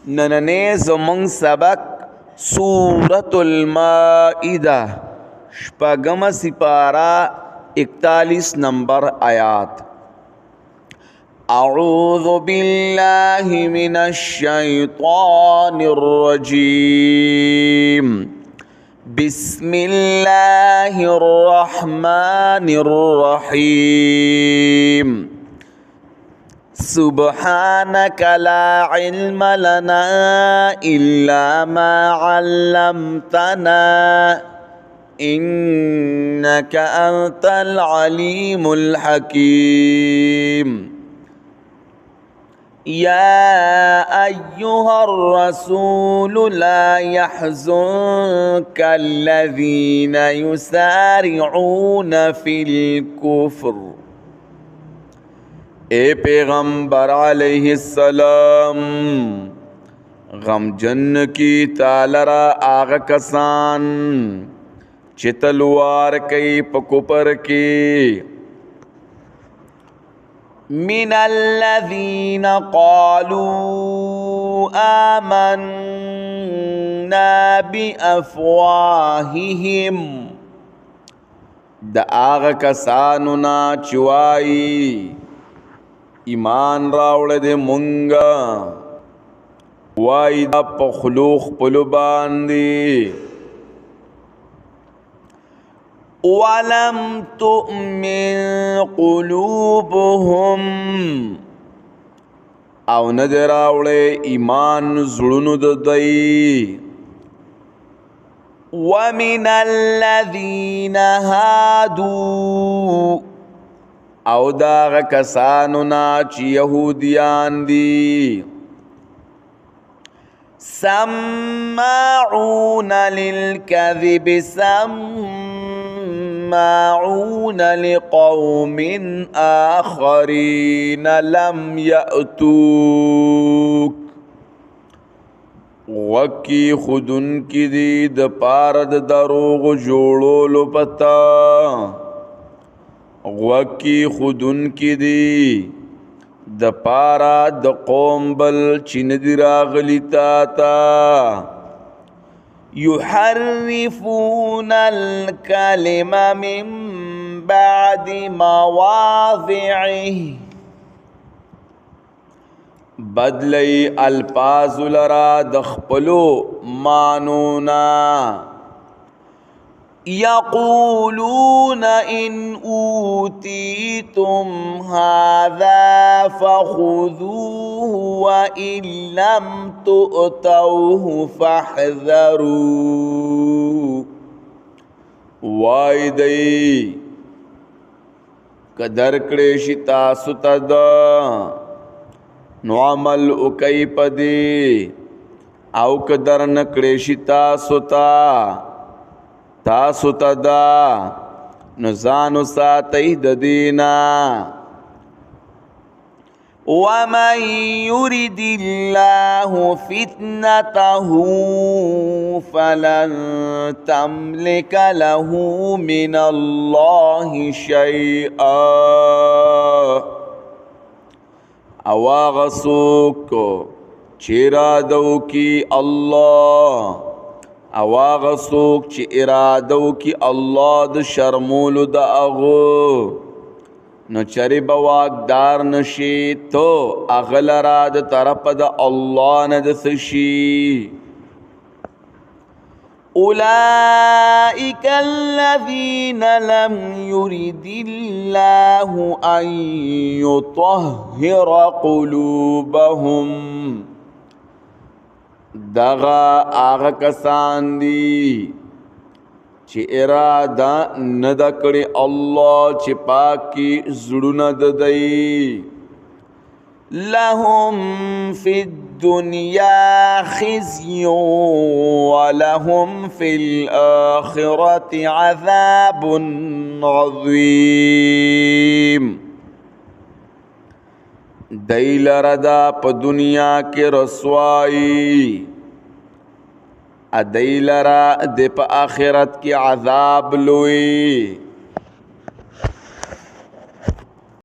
نننې زمونږ سبق سورة المائدہ شپږم سپارہ 41 نمبر آیات. اعوذ باللہ من الشیطان الرجیم بسم اللہ الرحمن الرحیم سبحانك لا علم لنا إلا ما علمتنا إنك أنت العليم الحكيم. يا أيها الرسول لا يحزنك الذين يسارعون في الكفر. اے پیغمبر علیہ السلام غم جن کی تالرا آغا کسان چی تلوار کئی پکپر کی من الذین قالوا آمنا بافواہہم دا آغا کسانونا چوائی ایمان راوڑ دے منگا وائی دا پخلوخ پلو باندی وَلَمْ تُؤْمِنْ قُلُوبُهُمْ او ندر راوڑے ایمان زڑنو ددائی وَمِنَ الَّذِينَ هَادُوا او داغ کسانونا چی یہودیان دی سماعون للکذب سماعون لقوم آخرین لم یأتوک وکی خودن کی دی دپارد دروغ جوڑولو پتا غوکی خودن کی دی د پارا د قوم بل چین دی راغلی تا یحرفون الکلم من بعد مواضعه بدلی الفاظ لرا دخپلو مانونا یقولون ان اوتیتم هذا فخذوه وان لم تؤتوه فاحذروا وای دی قدر کړي تاسو ته نو عمل وکي پدی او قدر نکړي تاسو ته تاسو تدا نزانو ساتي د دینا ومن يرد الله فتنته فلن تملك له من الله شيئا اواغسوک چیرادو کی اللہ اواغ سوک چی ارادو کی اللہ د شرمولو دا اغو نو چری بواقدار نشی تو اغل راد طرف دا اللہ ندسشی اولئک الذین لم یرد اللہ ان یطہر قلوبهم دغا آغا کسان دی چی ارادا ندکڑی اللہ چی پاکی زڑن ددئی لهم فی الدنیا خزی ولهم فی الآخرة عذاب عظیم دیل ردا پا دنیا کے رسوائی ادیل را دی پا آخرت کی عذاب لوئی